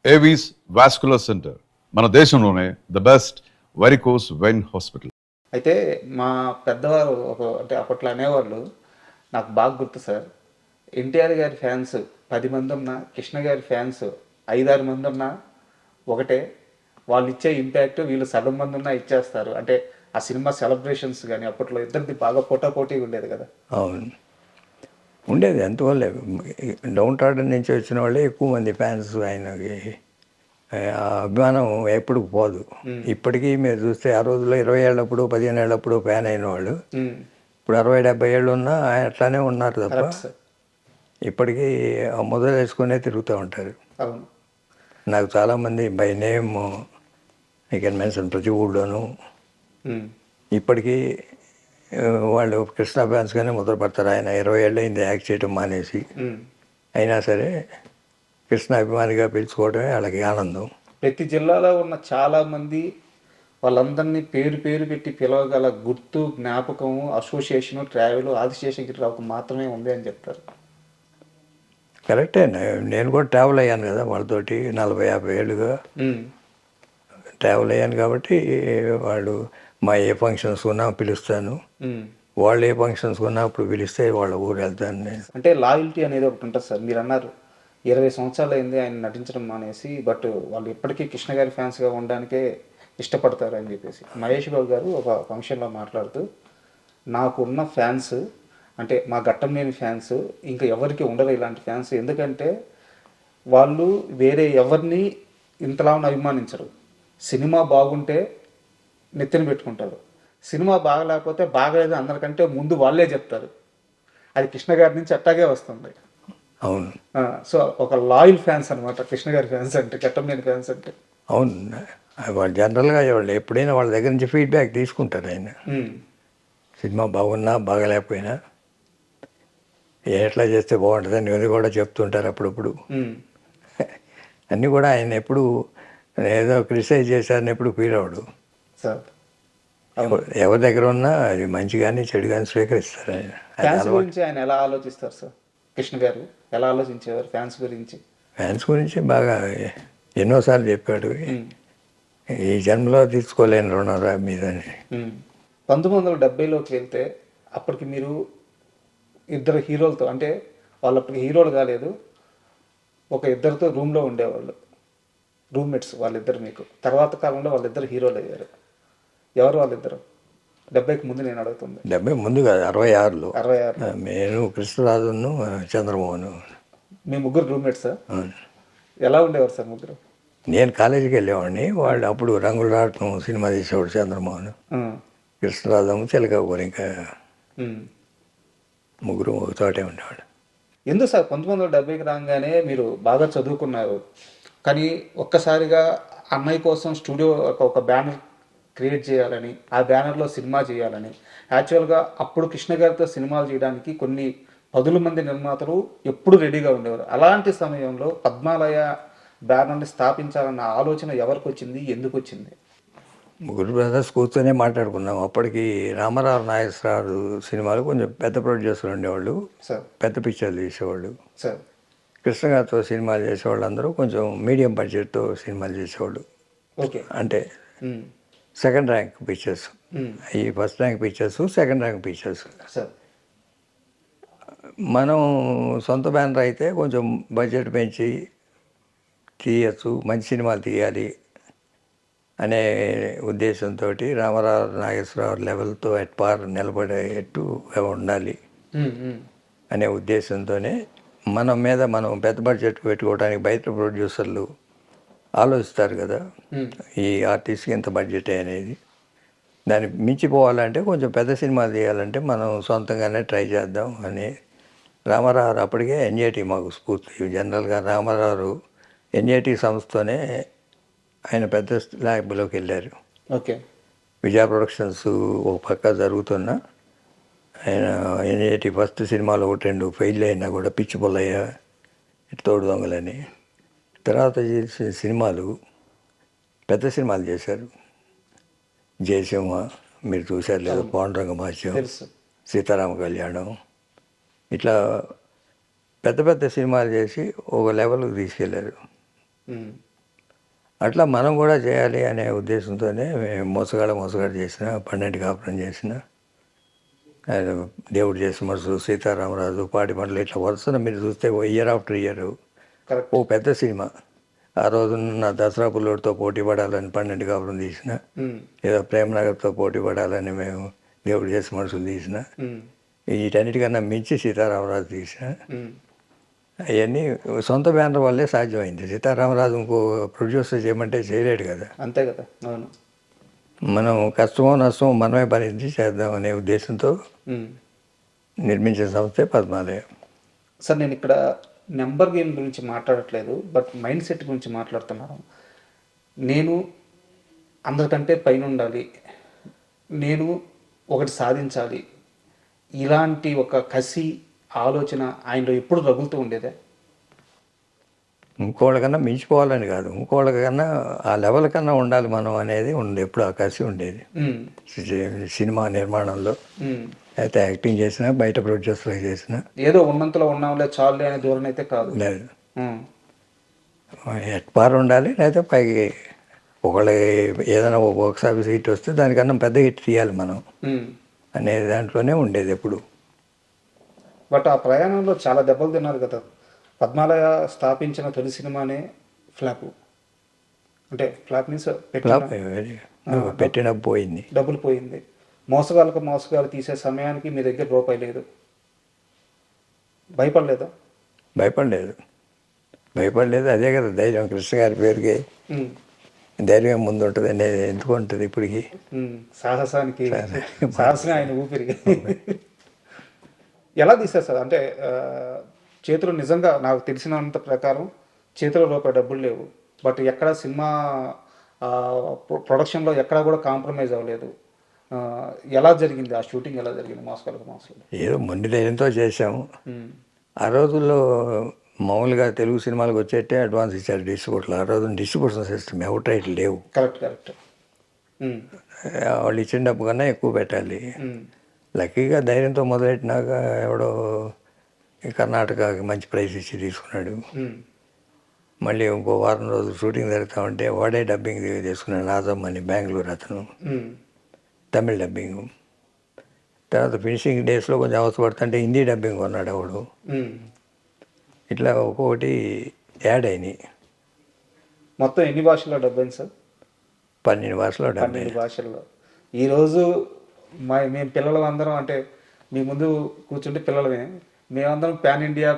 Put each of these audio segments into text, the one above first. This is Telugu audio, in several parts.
ఏవీస్ వాస్కులర్ సెంటర్ మన దేశంలోనే the best varicose vein hospital. అయితే మా పెద్దవారు అంటే అప్పట్లో అనేవాళ్ళు, నాకు బాగా గుర్తు సార్. ఎన్టీఆర్ గారి ఫ్యాన్స్ 10 మంది ఉన్నా, కృష్ణ గారి ఫ్యాన్స్ 5-6 మంది ఉన్నా ఒకటే. వాళ్ళు ఇచ్చే ఇంపాక్ట్ వీళ్ళు సగం మంది ఉన్నా ఇచ్చేస్తారు. అంటే ఆ సినిమా సెలబ్రేషన్స్ కానీ అప్పట్లో ఇద్దరిది బాగా పోటాపోటీగా ఉండేది కదా. అవును, ఉండేది. అందువల్ల డౌన్ టార్డన్ నుంచి వచ్చిన వాళ్ళే ఎక్కువ మంది ఫ్యాన్స్. ఆయనకి ఆ అభిమానం ఎప్పుడు పోదు. ఇప్పటికీ మీరు చూస్తే ఆ రోజుల్లో 20 ఏళ్ళప్పుడు 15 ఏళ్ళప్పుడు ఫ్యాన్ అయిన వాళ్ళు ఇప్పుడు 60-70 ఏళ్ళు ఉన్నా ఆయన అట్లానే ఉన్నారు తప్ప కరెక్ట్ సార్. ఇప్పటికీ మొదలు వేసుకునే తిరుగుతూ ఉంటారు. అవును. నాకు చాలామంది by name I can mention ప్రతి ఊళ్ళోనూ ఇప్పటికీ వాళ్ళు కృష్ణ ఫ్యాన్స్గానే ముద్ర పడతారు. ఆయన 20 ఏళ్ళు అయింది యాక్ట్ చేయడం మానేసి. అయినా సరే కృష్ణ అభిమానిగా పిలుచుకోవడమే వాళ్ళకి ఆనందం. ప్రతి జిల్లాలో ఉన్న చాలామంది వాళ్ళందరినీ పేరు పేరు పెట్టి పిలవగల గుర్తు, జ్ఞాపకము, అసోసియేషను, ట్రావెల్ ఆదిశేషగిరిరావుకు మాత్రమే ఉంది అని చెప్తారు. కరెక్టే. నేను కూడా ట్రావెల్ అయ్యాను కదా వాళ్ళతోటి 40-50 ఏళ్ళుగా ట్రావెల్ అయ్యాను కాబట్టి వాళ్ళు మా ఏ ఫంక్షన్స్ ఉన్నా పిలుస్తాను. వాళ్ళు ఏ ఫంక్షన్స్ ఉన్నా అప్పుడు పిలిస్తే వాళ్ళ ఊరు వెళ్తాను నేను. అంటే లాయల్టీ అనేది ఒకటి ఉంటుంది సార్. మీరు అన్నారు 20 సంవత్సరాలు అయింది ఆయన నటించడం మానేసి, బట్ వాళ్ళు ఇప్పటికీ కృష్ణ గారి ఫ్యాన్స్గా ఉండడానికే ఇష్టపడతారు అని చెప్పేసి మహేష్ బాబు గారు ఒక ఫంక్షన్లో మాట్లాడుతూ, నాకున్న ఫ్యాన్స్ అంటే మా ఘట్టంలేని ఫ్యాన్స్ ఇంకా ఎవరికి ఉండరు ఇలాంటి ఫ్యాన్స్. ఎందుకంటే వాళ్ళు వేరే ఎవరిని ఇంతలా అభిమానించరు. సినిమా బాగుంటే నెత్తిన పెట్టుకుంటారు, సినిమా బాగలేకపోతే బాగలేదు అందరికంటే ముందు వాళ్ళే చెప్తారు. అది కృష్ణ గారి నుంచి అట్టాగే వస్తుంది. అవును. సో ఒక లాయల్ ఫ్యాన్స్ అనమాట కృష్ణ గారి ఫ్యాన్స్ అంటే, ఘట్టంలేని ఫ్యాన్స్ అంటే. అవును, వాళ్ళు జనరల్గా వాళ్ళు ఎప్పుడైనా వాళ్ళ దగ్గర నుంచి ఫీడ్బ్యాక్ తీసుకుంటారు. ఆయన సినిమా బాగున్నా బాగలేకపోయినా ఎట్లా చేస్తే బాగుంటుందని అది కూడా చెప్తుంటారు అప్పుడప్పుడు. అన్నీ కూడా ఆయన ఎప్పుడు ఏదో క్రిటిసైజ్ చేశారని ఎప్పుడు ఫీల్ అవ్వడు. సార్ ఎవరి దగ్గర ఉన్నా అది మంచి కానీ చెడు కానీ స్వీకరిస్తారు. ఆయన ఫ్యాన్స్ గురించి ఆయన ఎలా ఆలోచిస్తారు సార్? కృష్ణ గారు ఎలా ఆలోచించేవారు ఫ్యాన్స్ గురించి? ఫ్యాన్స్ గురించి బాగా ఎన్నోసార్లు చెప్పాడు. ఈ జన్మలో తీసుకోలేని రుణరా మీదని. 1970లోకి వెళ్తే అప్పటికి మీరు ఇద్దరు హీరోలతో, అంటే వాళ్ళు అప్పటికి హీరోలు కాలేదు, ఒక ఇద్దరితో రూమ్లో ఉండేవాళ్ళు, రూమ్మేట్స్ వాళ్ళిద్దరు. మీకు తర్వాత కాలంలో వాళ్ళిద్దరు హీరోలు అయ్యారు. ఎవరు వాళ్ళిద్దరు? 70కి ముందు నేను అడుగుతుంది. 70 ముందు కాదు, 66లో. 66. నేను కృష్ణరాజును చంద్రమోహను. మీ ముగ్గురు రూమ్మేట్సా? ఎలా ఉండేవారు సార్ ముగ్గురు? నేను కాలేజీకి వెళ్ళేవాడిని, వాళ్ళు అప్పుడు రంగుల రాట్నం సినిమా తీసేవాడు చంద్రమోహన్, కృష్ణరాజము చిలకూరు. ఇంకా ముగ్గురు ఒక చోటే ఉండేవాడు. ఎందుకు సార్ 1970కి రాగానే మీరు బాగా చదువుకున్నారు, కానీ ఒక్కసారిగా అన్నయ్య కోసం స్టూడియో ఒక బ్యానర్ క్రియేట్ చేయాలని, ఆ బ్యానర్లో సినిమా చేయాలని, యాక్చువల్గా అప్పుడు కృష్ణ గారితో సినిమాలు చేయడానికి కొన్ని 10 మంది నిర్మాతలు ఎప్పుడు రెడీగా ఉండేవారు. అలాంటి సమయంలో పద్మాలయ బ్యానర్ని స్థాపించాలన్న ఆలోచన ఎవరికి వచ్చింది, ఎందుకు వచ్చింది? ముగ్గురు బ్రదర్స్ కూర్చొనే మాట్లాడుకున్నాం. అప్పటికి రామారావు నాగేశ్వరరావు సినిమాలు కొంచెం పెద్ద ప్రొడ్యూసర్లు ఉండేవాళ్ళు, పెద్ద పిక్చర్లు తీసేవాళ్ళు. కృష్ణ గారితో సినిమాలు చేసేవాళ్ళు అందరూ కొంచెం మీడియం బడ్జెట్తో సినిమాలు చేసేవాళ్ళు. ఓకే. అంటే సెకండ్ ర్యాంక్ పిక్చర్స్. ఈ first rank pictures, second rank pictures. మనం సొంత బ్యానర్ అయితే కొంచెం బడ్జెట్ పెంచి తీయచ్చు, మంచి సినిమాలు తీయాలి అనే ఉద్దేశంతో రామారావు నాగేశ్వరరావు లెవెల్తో ఎట్ పార్ నిలబడేట్టు ఉండాలి అనే ఉద్దేశంతోనే మనం మీద మనం పెద్ద బడ్జెట్ పెట్టుకోవడానికి బయట ప్రొడ్యూసర్లు ఆలోచిస్తారు కదా, ఈ ఆర్టిస్ట్కి ఎంత బడ్జెట్ అనేది. దాన్ని మించిపోవాలంటే కొంచెం పెద్ద సినిమాలు తీయాలంటే మనం సొంతంగానే ట్రై చేద్దాం అని రామారావు అప్పటికే ఎన్ఏటి మాకు స్ఫూర్తి. జనరల్గా రామారావు ఎన్ఏటి సంస్థతోనే ఆయన పెద్ద ల్యాబ్లోకి వెళ్ళారు. ఓకే. విజయ ప్రొడక్షన్స్ ఒక పక్క జరుగుతున్నా ఆయన ఎన్ఏటి ఫస్ట్ సినిమాలు 1-2 ఫెయిల్ అయినా కూడా పిచ్చి పొల్లయ్య, తోడు దొంగలని, తర్వాత చేసిన సినిమాలు పెద్ద సినిమాలు చేశారు. జయసింహ మీరు చూశారు లేదా, పాండురంగ భాష్యం, సీతారామ కళ్యాణం, ఇట్లా పెద్ద పెద్ద సినిమాలు చేసి ఒక లెవెల్కి తీసుకెళ్ళారు. అట్లా మనం కూడా చేయాలి అనే ఉద్దేశంతోనే మేము మోసగాడు చేసిన 12 కాపురం చేసిన ఆయన దేవుడు చేసిన మనసు సీతారామరాజు పాటి పంటలు ఇట్లా వరుసన మీరు చూస్తే ఇయర్ ఆఫ్టర్ ఇయర్ కరెక్ట్. ఓ పెద్ద సినిమా. ఆ రోజు నా దసరా పుల్లోడితో పోటీ పడాలని 12 కాపురం తీసిన, ఏదో ప్రేమనగర్తో పోటీ పడాలని మేము దేవుడు చేసిన మనసులు తీసిన, వీటన్నిటికన్నా మించి సీతారామరాజు తీసిన. అవన్నీ సొంత బ్యానర్ వల్లే సాధ్యమైంది. సీతారామరాజు ఇంకో ప్రొడ్యూసర్ చేయమంటే చేయలేడు కదా. అంతే కదా. అవును. మనం కష్టమో నష్టమో మనమే భరించి చేద్దాం అనే ఉద్దేశంతో నిర్మించిన సంస్థే పద్మాలయం. సార్ నేను ఇక్కడ నెంబర్ గేమ్ గురించి మాట్లాడట్లేదు, బట్ మైండ్ సెట్ గురించి మాట్లాడుతున్నాను. నేను అందరికంటే పైన ఉండాలి, నేను ఒకటి సాధించాలి, ఇలాంటి ఒక కసి ఆలోచన ఆయనలో ఎప్పుడు రగులుతూ ఉండేదే? ఇంకోళ్ళకన్నా మించిపోవాలని కాదు, ఇంకోళ్ళకన్నా ఆ లెవెల్ కన్నా ఉండాలి మనం అనేది ఎప్పుడు ఆ కసి ఉండేది. సినిమా నిర్మాణంలో అయితే యాక్టింగ్ చేసినా, బయట ప్రొడ్యూసర్ చేసినా ఏదో ఉన్నంతలో ఉన్నాంలే చాలులే అనే ధోరణి అయితే కాదు. లేదు, ఎట్పారు ఉండాలి. లేకపోతే పైకి ఒకళ్ళ ఏదైనా ఒక బాక్స్ ఆఫీస్ హిట్ వస్తే దానికన్నా పెద్ద హిట్ తీయాలి మనం అనే దాంట్లోనే ఉండేది ఎప్పుడు. బట్ ఆ ప్రయాణంలో చాలా దెబ్బలు తిన్నారు కదా. పద్మాలయ స్థాపించిన తొలి సినిమానే ఫ్లాప్. అంటే ఫ్లాప్ మీన్స్ పెట్టిన పోయింది, డబ్బులు పోయింది. మోసగాళ్ళు తీసే సమయానికి మీ దగ్గర రూపాయి లేదు. భయపడలేదా? భయపడలేదు. అదే కదా ధైర్యం. కృష్ణ గారి పేరుకి ధైర్యం ముందు ఉంటుంది అనేది ఎందుకు ఉంటుంది ఇప్పటికి. సాహసానికి సాహసమే ఆయన ఊపిరి. ఎలా తీశారు సార్? అంటే చేతిలో నిజంగా నాకు తెలిసినంత ప్రకారం చేతిలో రూపాయి డబ్బులు లేవు, బట్ ఎక్కడ సినిమా ప్రొడక్షన్లో ఎక్కడా కూడా కాంప్రమైజ్ అవ్వలేదు. ఎలా జరిగింది ఆ షూటింగ్? ఎలా జరిగింది మోసగాళ్ళు? ఏదో మొండి ధైర్యంతో చేసాము. ఆ రోజుల్లో మామూలుగా తెలుగు సినిమాలకు వచ్చేట్టే అడ్వాన్స్ ఇచ్చారు డిస్ట్రిబ్యూటర్లు. ఆ రోజు డిస్ట్రిబ్యూషన్ సిస్టమ్ అవుట్ రైట్ లేవు. కరెక్ట్. వాళ్ళు ఇచ్చిన డబ్బు కన్నా ఎక్కువ పెట్టాలి. లక్కీగా ధైర్యంతో మొదలెట్టినాక ఎవడో కర్ణాటకకి మంచి ప్రైస్ ఇచ్చి తీసుకున్నాడు. మళ్ళీ ఇంకో వారం రోజులు షూటింగ్ జరుగుతూ ఉంటే వాడే డబ్బింగ్ తీసుకున్నాడు. నాజమ్ అని బెంగళూరు అతను, తమిళ డబ్బింగ్. తర్వాత ఫినిషింగ్ డేస్లో కొంచెం అవసరపడుతుంటే హిందీ డబ్బింగ్ కొన్నాడు వాడు. ఇట్లా ఒక్కొక్కటి యాడ్ అయినాయి. మొత్తం ఎన్ని భాషల్లో డబ్బింగ్ సార్? 12 భాషల్లో 12 భాషల్లో. ఈరోజు మేము పిల్లలు అందరం, అంటే మీ ముందు కూర్చుంటే పిల్లలమే, మేమందరం ప్యాన్ ఇండియా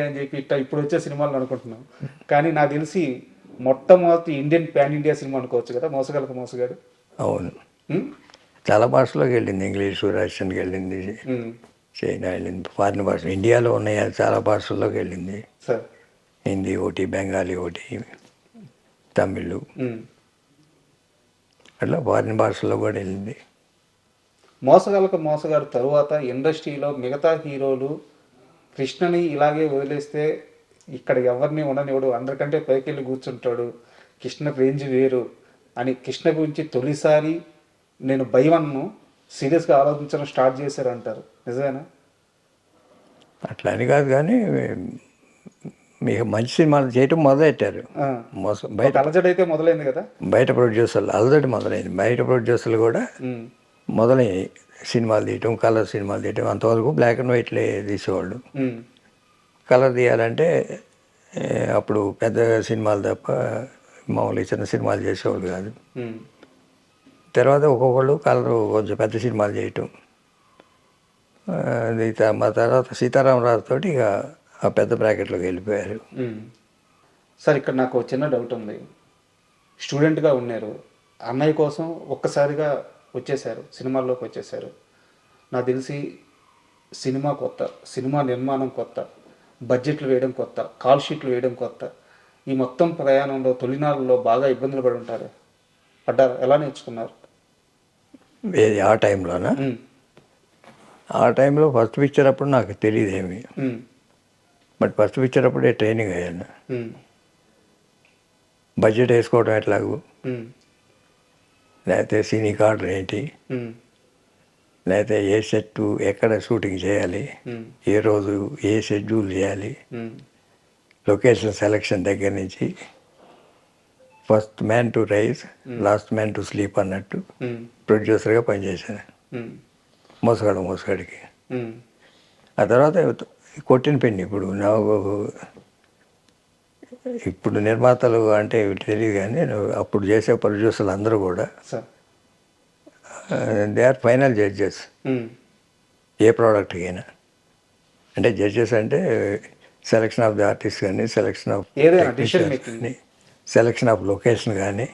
అని చెప్పి ఇప్పుడు వచ్చే సినిమాలు అనుకుంటున్నాం. కానీ నాకు తెలిసి మొట్టమొదటి ఇండియన్ ప్యాన్ ఇండియా సినిమా అనుకోవచ్చు కదా మోసగాడు. అవును, చాలా భాషలోకి వెళ్ళింది. ఇంగ్లీషు, రష్యన్కి వెళ్ళింది, చైనా వెళ్ళింది, ఫారిన్ భాష. ఇండియాలో ఉన్నాయి చాలా భాషల్లోకి వెళ్ళింది సార్. హిందీ ఒకటి, బెంగాలీ ఒకటి, తమిళ్, అట్లా ఫారిన్ భాషల్లో కూడా వెళ్ళింది. మోసగాడు తరువాత ఇండస్ట్రీలో మిగతా హీరోలు కృష్ణని ఇలాగే వదిలేస్తే ఇక్కడ ఎవరిని ఉండనివ్వడు, అందరికంటే పైకి వెళ్ళి కూర్చుంటాడు, కృష్ణ రేంజ్ వేరు అని కృష్ణ గురించి తొలిసారి నేను భయవన్ను సీరియస్గా ఆలోచించడం స్టార్ట్ చేశారు అంటారు. నిజమేనా? అట్లా అని కాదు, కానీ మీకు మంచి సినిమాలు చేయటం మొదలెట్టారు. బయట అలజడి అయితే మొదలైంది కదా. బయట ప్రొడ్యూసర్లు అలజడి మొదలైంది. బయట ప్రొడ్యూసర్లు కూడా మొదలయ్యాయి సినిమాలు తీయటం, కలర్ సినిమాలు తీయటం. అంతవరకు బ్లాక్ అండ్ వైట్లే తీసేవాళ్ళు. కలర్ తీయాలంటే అప్పుడు పెద్ద సినిమాలు తప్ప మామూలుగా చిన్న సినిమాలు చేసేవాళ్ళు కాదు. తర్వాత ఒక్కొక్కళ్ళు కలరు కొంచెం పెద్ద సినిమాలు చేయటం. మా తర్వాత సీతారామరాజు తోటి ఇక ఆ పెద్ద బ్రాకెట్లోకి వెళ్ళిపోయారు. సార్ ఇక్కడ నాకు చిన్న డౌట్ ఉంది. స్టూడెంట్గా ఉన్నారు, అన్నయ్య కోసం ఒక్కసారిగా వచ్చేసారు, సినిమాల్లోకి వచ్చేసారు. నాకు తెలిసి సినిమా కొత్త, సినిమా నిర్మాణం కొత్త, బడ్జెట్లు వేయడం కొత్త, కాల్ షీట్లు వేయడం కొత్త. ఈ మొత్తం ప్రయాణంలో తొలినాళ్ళలో బాగా ఇబ్బందులు పడి ఉంటారు. పడ్డారు? ఎలా నేర్చుకున్నారు? ఆ టైంలోనా? ఆ టైంలో ఫస్ట్ పిక్చర్ అప్పుడు నాకు తెలియదు ఏమి, బట్ ఫస్ట్ పిక్చర్ అప్పుడే ట్రైనింగ్ అయ్యాను. బడ్జెట్ వేసుకోవడం ఎట్లాగూ, లేకపోతే సినీ కార్డు ఏంటి, లేకపోతే ఏ సెట్ ఎక్కడ షూటింగ్ చేయాలి, ఏ రోజు ఏ షెడ్యూల్ చేయాలి, లొకేషన్ సెలక్షన్ దగ్గర నుంచి first man to rise last man to sleep అన్నట్టు ప్రొడ్యూసర్గా పనిచేశాను మోసగాడికి. ఆ తర్వాత కొట్టిన పెన్ని ఇప్పుడు నాకు ఇప్పుడు నిర్మాతలు అంటే తెలియదు కానీ అప్పుడు చేసే ప్రొడ్యూసర్లు అందరూ కూడా sir they are final judges ఏ ప్రోడక్ట్కి అయినా. అంటే జడ్జెస్ అంటే సెలక్షన్ ఆఫ్ ది ఆర్టిస్ట్ కానీ సెలక్షన్ ఆఫ్ ఏదైనా decision making. కానీ సెలక్షన్ ఆఫ్ లొకేషన్ కానీ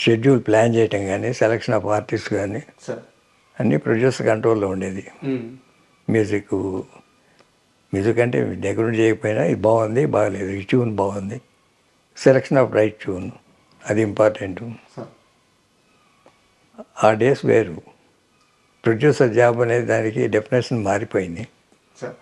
షెడ్యూల్ ప్లాన్ చేయటం కానీ సెలక్షన్ ఆఫ్ ఆర్టిస్ట్ కానీ సార్ అన్నీ ప్రొడ్యూసర్ కంట్రోల్లో ఉండేది. మ్యూజిక్ అంటే దగ్గరుండి చేయకపోయినా ఇది బాగుంది బాగలేదు, ఈ ట్యూన్ బాగుంది, సెలక్షన్ ఆఫ్ రైట్ ట్యూన్ అది ఇంపార్టెంట్. సార్ ఆ డేస్ వేరు. ప్రొడ్యూసర్ జాబ్ అనేది దానికి డెఫినేషన్ మారిపోయింది. సార్